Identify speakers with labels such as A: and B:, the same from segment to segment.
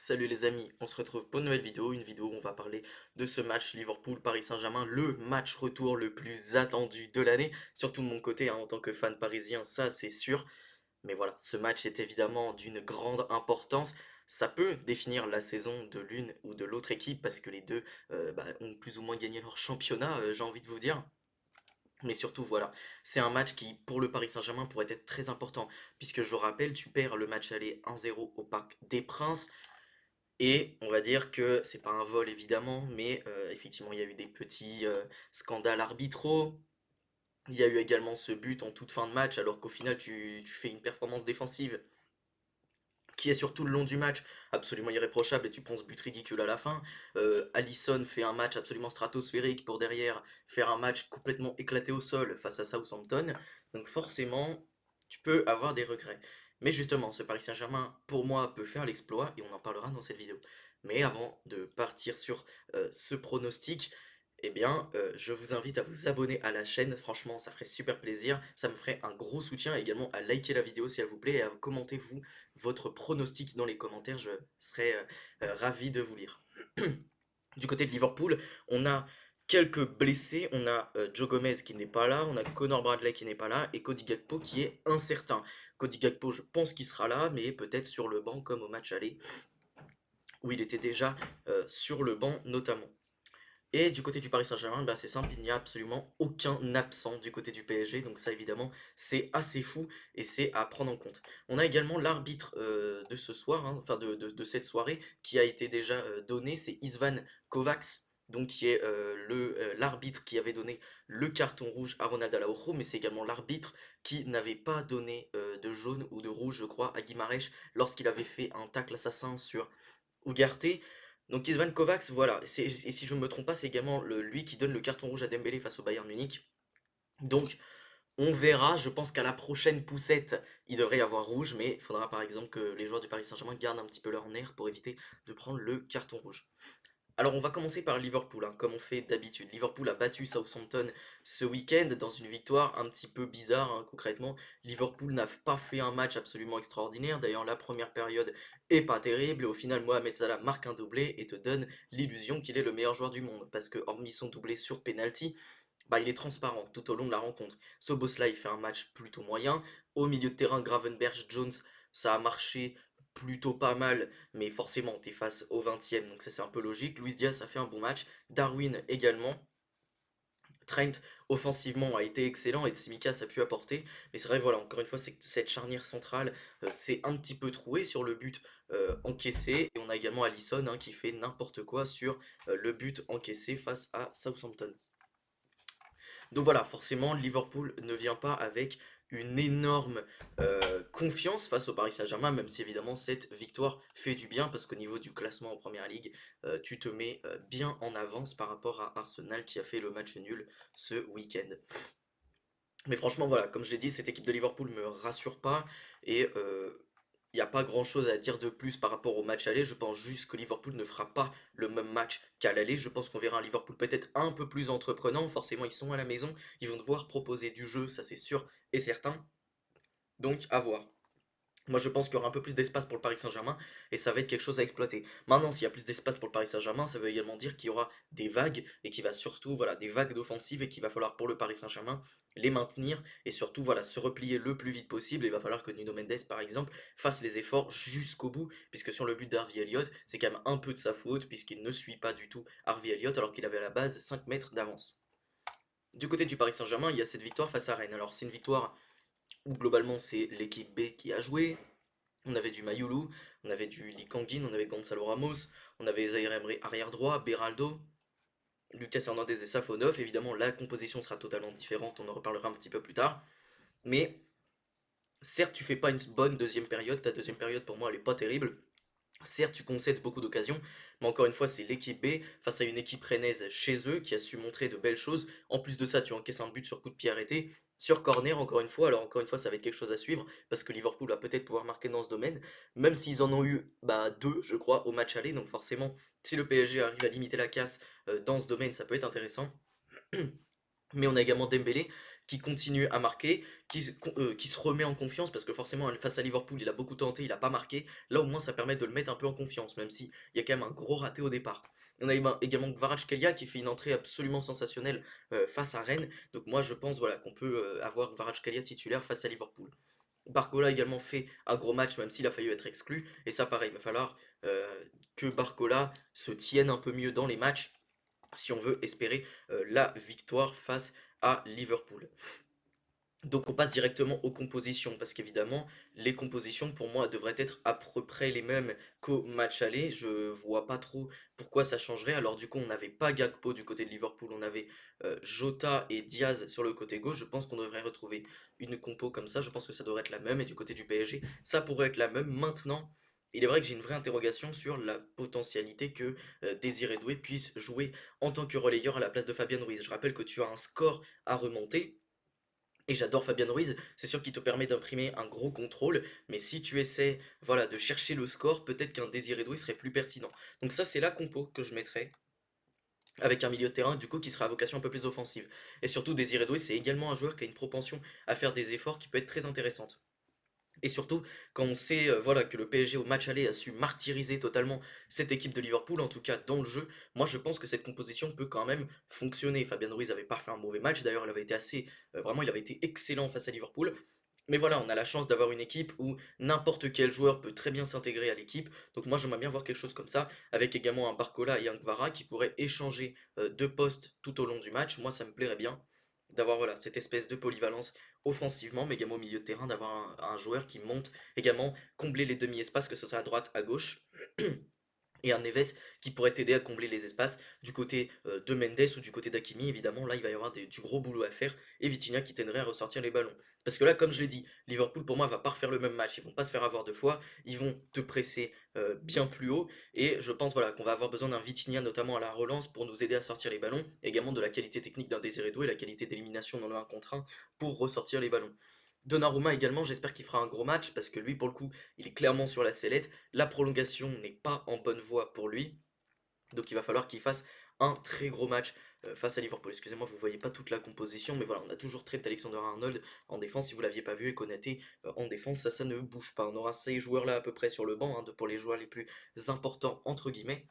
A: Salut les amis, on se retrouve pour une nouvelle vidéo, une vidéo où on va parler de ce match Liverpool-Paris Saint-Germain, le match retour le plus attendu de l'année, surtout de mon côté en tant que fan parisien, ça c'est sûr. Mais voilà, ce match est évidemment d'une grande importance. Ça peut définir la saison de l'une ou de l'autre équipe parce que les deux ont plus ou moins gagné leur championnat, j'ai envie de vous dire. Mais surtout, voilà, c'est un match qui, pour le Paris Saint-Germain, pourrait être très important. Puisque je rappelle, tu perds le match aller 1-0 au Parc des Princes. Et on va dire que c'est pas un vol évidemment, mais effectivement il y a eu des petits scandales arbitraux. Il y a eu également ce but en toute fin de match, alors qu'au final tu fais une performance défensive qui est sur tout le long du match absolument irréprochable et tu prends ce but ridicule à la fin. Alisson fait un match absolument stratosphérique pour derrière faire un match complètement éclaté au sol face à Southampton. Donc forcément, tu peux avoir des regrets. Mais justement, ce Paris Saint-Germain, pour moi, peut faire l'exploit et on en parlera dans cette vidéo. Mais avant de partir sur ce pronostic, eh bien, je vous invite à vous abonner à la chaîne. Franchement, ça ferait super plaisir. Ça me ferait un gros soutien. Également à liker la vidéo si elle vous plaît et à commenter vous votre pronostic dans les commentaires. Je serais ravi de vous lire. Du côté de Liverpool, on a quelques blessés. On a Joe Gomez qui n'est pas là. On a Connor Bradley qui n'est pas là. Et Cody Gakpo qui est incertain. Cody Gakpo, je pense qu'il sera là, mais peut-être sur le banc comme au match aller, où il était déjà sur le banc notamment. Et du côté du Paris Saint-Germain, bah c'est simple, il n'y a absolument aucun absent du côté du PSG, donc ça évidemment c'est assez fou et c'est à prendre en compte. On a également l'arbitre de ce soir, hein, enfin de cette soirée, qui a été déjà donné, c'est Isvan Kovacs, donc qui est l'arbitre qui avait donné le carton rouge à Ronald Araujo, mais c'est également l'arbitre qui n'avait pas donné de jaune ou de rouge, je crois, à Guimarães lorsqu'il avait fait un tacle assassin sur Ugarte. Donc Ivan Kovacs, voilà, et si je ne me trompe pas, c'est également lui qui donne le carton rouge à Dembélé face au Bayern Munich. Donc on verra, je pense qu'à la prochaine poussette, il devrait y avoir rouge, mais il faudra par exemple que les joueurs du Paris Saint-Germain gardent un petit peu leur nerf pour éviter de prendre le carton rouge. Alors on va commencer par Liverpool, hein, comme on fait d'habitude. Liverpool a battu Southampton ce week-end dans une victoire un petit peu bizarre, hein, concrètement. Liverpool n'a pas fait un match absolument extraordinaire. D'ailleurs la première période est pas terrible et au final Mohamed Salah marque un doublé et te donne l'illusion qu'il est le meilleur joueur du monde. Parce que hormis son doublé sur penalty, bah, il est transparent tout au long de la rencontre. Soboslai fait un match plutôt moyen. Au milieu de terrain, Gravenberch, Jones, ça a marché plutôt pas mal, mais forcément, t'es face au 20e, donc ça c'est un peu logique. Luis Diaz a fait un bon match. Darwin également. Trent, offensivement, a été excellent et Tsimikas a pu apporter. Mais c'est vrai, voilà, encore une fois, cette charnière centrale c'est un petit peu troué sur le but encaissé. Et on a également Alisson hein, qui fait n'importe quoi sur le but encaissé face à Southampton. Donc voilà, forcément, Liverpool ne vient pas avec une énorme confiance face au Paris Saint-Germain, même si évidemment cette victoire fait du bien, parce qu'au niveau du classement en Première Ligue, tu te mets bien en avance par rapport à Arsenal qui a fait le match nul ce week-end. Mais franchement, voilà, comme je l'ai dit, cette équipe de Liverpool me rassure pas et il n'y a pas grand-chose à dire de plus par rapport au match aller. Je pense juste que Liverpool ne fera pas le même match qu'à l'aller. Je pense qu'on verra un Liverpool peut-être un peu plus entreprenant. Forcément, ils sont à la maison, ils vont devoir proposer du jeu, ça c'est sûr et certain. Donc, à voir. Moi, je pense qu'il y aura un peu plus d'espace pour le Paris Saint-Germain et ça va être quelque chose à exploiter. Maintenant, s'il y a plus d'espace pour le Paris Saint-Germain, ça veut également dire qu'il y aura des vagues et qu'il va surtout, voilà, des vagues d'offensive et qu'il va falloir pour le Paris Saint-Germain les maintenir et surtout, voilà, se replier le plus vite possible. Il va falloir que Nuno Mendes, par exemple, fasse les efforts jusqu'au bout, puisque sur le but d'Harvey Elliott, c'est quand même un peu de sa faute puisqu'il ne suit pas du tout Harvey Elliott alors qu'il avait à la base 5 mètres d'avance. Du côté du Paris Saint-Germain, il y a cette victoire face à Rennes. Alors, c'est une victoire où globalement c'est l'équipe B qui a joué, on avait du Mayulu, on avait du Lee Kangin, on avait Gonzalo Ramos, on avait Zaire Emery arrière droit, Beraldo, Lucas Hernandez et Safonov. Évidemment, la composition sera totalement différente, on en reparlera un petit peu plus tard. Mais certes, tu fais pas une bonne deuxième période, ta deuxième période pour moi elle est pas terrible. Certes, tu concèdes beaucoup d'occasions, mais encore une fois, c'est l'équipe B face à une équipe rennaise chez eux qui a su montrer de belles choses. En plus de ça, tu encaisses un but sur coup de pied arrêté, sur corner, encore une fois. Alors, encore une fois, ça va être quelque chose à suivre parce que Liverpool va peut-être pouvoir marquer dans ce domaine, même s'ils en ont eu deux, je crois, au match aller. Donc, forcément, si le PSG arrive à limiter la casse dans ce domaine, ça peut être intéressant. Mais on a également Dembélé qui continue à marquer, qui se remet en confiance parce que forcément face à Liverpool il a beaucoup tenté, il a pas marqué. Là au moins ça permet de le mettre un peu en confiance même si il y a quand même un gros raté au départ. On a également Kvaratskhelia qui fait une entrée absolument sensationnelle face à Rennes. Donc moi je pense voilà qu'on peut avoir Kvaratskhelia titulaire face à Liverpool. Barcola a également fait un gros match même s'il a failli être exclu et ça pareil il va falloir que Barcola se tienne un peu mieux dans les matchs si on veut espérer la victoire face à Liverpool. Donc on passe directement aux compositions, parce qu'évidemment, les compositions pour moi devraient être à peu près les mêmes qu'au match aller. Je vois pas trop pourquoi ça changerait. Alors du coup, on n'avait pas Gakpo du côté de Liverpool, on avait Jota et Diaz sur le côté gauche. Je pense qu'on devrait retrouver une compo comme ça. Je pense que ça devrait être la même. Et du côté du PSG, ça pourrait être la même. Maintenant, il est vrai que j'ai une vraie interrogation sur la potentialité que Désiré Doué puisse jouer en tant que relayeur à la place de Fabien Ruiz. Je rappelle que tu as un score à remonter. Et j'adore Fabien Ruiz, c'est sûr qu'il te permet d'imprimer un gros contrôle, mais si tu essaies voilà, de chercher le score, peut-être qu'un Désiré Doué serait plus pertinent. Donc ça c'est la compo que je mettrais, avec un milieu de terrain du coup qui sera à vocation un peu plus offensive. Et surtout Désiré Doué c'est également un joueur qui a une propension à faire des efforts qui peut être très intéressante. Et surtout, quand on sait voilà, que le PSG au match aller a su martyriser totalement cette équipe de Liverpool, en tout cas dans le jeu, moi je pense que cette composition peut quand même fonctionner. Fabien Ruiz avait pas fait un mauvais match, d'ailleurs il avait été assez, vraiment il avait été excellent face à Liverpool. Mais voilà, on a la chance d'avoir une équipe où n'importe quel joueur peut très bien s'intégrer à l'équipe. Donc moi j'aimerais bien voir quelque chose comme ça, avec également un Barcola et un Kvara qui pourraient échanger de postes tout au long du match. Moi ça me plairait bien d'avoir voilà, cette espèce de polyvalence offensivement, mais également au milieu de terrain, d'avoir un joueur qui monte également combler les demi-espaces, que ce soit à droite, à gauche. Et un Neves qui pourrait t'aider à combler les espaces du côté de Mendes ou du côté d'Akimi. Évidemment, là, il va y avoir du gros boulot à faire. Et Vitinha qui t'aiderait à ressortir les ballons. Parce que là, comme je l'ai dit, Liverpool, pour moi, va pas refaire le même match. Ils vont pas se faire avoir deux fois. Ils vont te presser bien plus haut. Et je pense voilà, qu'on va avoir besoin d'un Vitinha, notamment à la relance, pour nous aider à sortir les ballons. Également de la qualité technique d'un Désiré Doué et la qualité d'élimination dans le 1 contre 1 pour ressortir les ballons. Donnarumma également, j'espère qu'il fera un gros match parce que lui, pour le coup, il est clairement sur la sellette. La prolongation n'est pas en bonne voie pour lui. Donc il va falloir qu'il fasse un très gros match face à Liverpool. Excusez-moi, vous voyez pas toute la composition, mais voilà, on a toujours Trent Alexander-Arnold en défense. Si vous l'aviez pas vu, et Konaté en défense, ça ne bouge pas. On aura ces joueurs-là à peu près sur le banc, hein, pour les joueurs les plus importants, entre guillemets.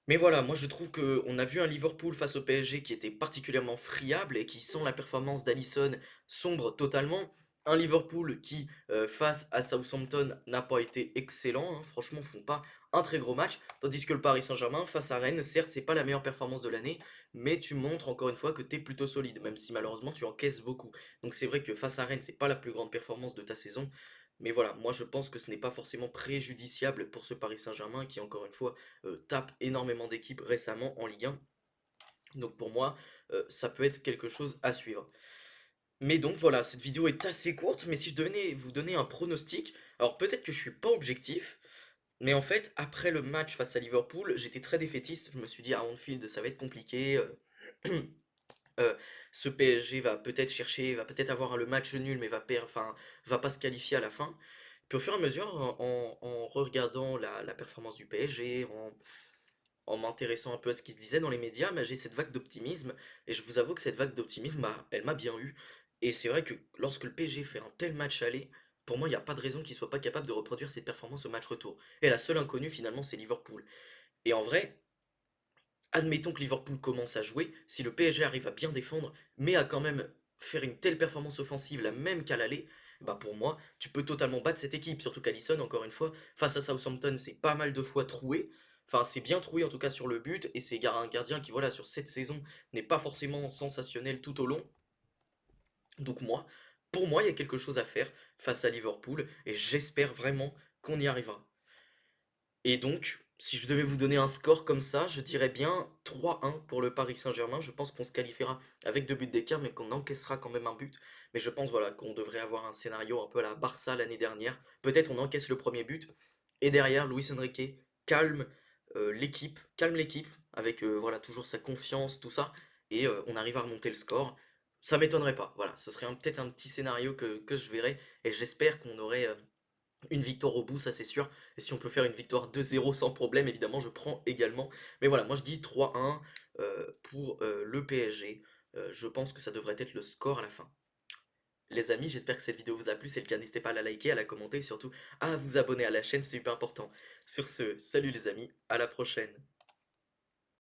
A: Mais voilà, moi je trouve qu'on a vu un Liverpool face au PSG qui était particulièrement friable et qui, sans la performance d'Alisson, sombre totalement. Un Liverpool qui, face à Southampton, n'a pas été excellent, hein. Franchement, font pas un très gros match. Tandis que le Paris Saint-Germain, face à Rennes, certes, c'est pas la meilleure performance de l'année, mais tu montres encore une fois que tu es plutôt solide, même si malheureusement tu encaisses beaucoup. Donc c'est vrai que face à Rennes, c'est pas la plus grande performance de ta saison. Mais voilà, moi je pense que ce n'est pas forcément préjudiciable pour ce Paris Saint-Germain qui, encore une fois, tape énormément d'équipes récemment en Ligue 1. Donc pour moi, ça peut être quelque chose à suivre. Mais donc voilà, cette vidéo est assez courte, mais si je devais vous donner un pronostic, alors peut-être que je suis pas objectif, mais en fait, après le match face à Liverpool, j'étais très défaitiste. Je me suis dit, à Anfield, ça va être compliqué. Euh, ce PSG va peut-être chercher, va peut-être avoir le match nul, mais enfin, va pas se qualifier à la fin. Puis au fur et à mesure, en regardant la performance du PSG, en m'intéressant un peu à ce qui se disait dans les médias, bah, j'ai cette vague d'optimisme. Et je vous avoue que cette vague d'optimisme, bah, elle m'a bien eu. Et c'est vrai que lorsque le PSG fait un tel match aller, pour moi, il n'y a pas de raison qu'il soit pas capable de reproduire cette performance au match retour. Et la seule inconnue, finalement, c'est Liverpool. Et en vrai, admettons que Liverpool commence à jouer, si le PSG arrive à bien défendre, mais à quand même faire une telle performance offensive, la même qu'à l'aller, bah pour moi, tu peux totalement battre cette équipe. Surtout qu'Alisson, encore une fois, face à Southampton, c'est pas mal de fois troué. Enfin, c'est bien troué en tout cas sur le but, et c'est un gardien qui, voilà, sur cette saison, n'est pas forcément sensationnel tout au long. Donc moi, pour moi, il y a quelque chose à faire face à Liverpool, et j'espère vraiment qu'on y arrivera. Et donc, si je devais vous donner un score comme ça, je dirais bien 3-1 pour le Paris Saint-Germain. Je pense qu'on se qualifiera avec 2 buts d'écart, mais qu'on encaissera quand même un but. Mais je pense voilà, qu'on devrait avoir un scénario un peu à la Barça l'année dernière. Peut-être on encaisse le premier but, et derrière, Luis Enrique calme l'équipe, avec voilà, toujours sa confiance, tout ça, et on arrive à remonter le score. Ça m'étonnerait pas, voilà, ce serait peut-être un petit scénario que je verrais, et j'espère qu'on aurait une victoire au bout, ça c'est sûr. Et si on peut faire une victoire 2-0 sans problème, évidemment, je prends également. Mais voilà, moi je dis 3-1 pour le PSG. Je pense que ça devrait être le score à la fin. Les amis, j'espère que cette vidéo vous a plu. Si c'est le cas, n'hésitez pas à la liker, à la commenter et surtout à vous abonner à la chaîne, c'est super important. Sur ce, salut les amis, à la prochaine.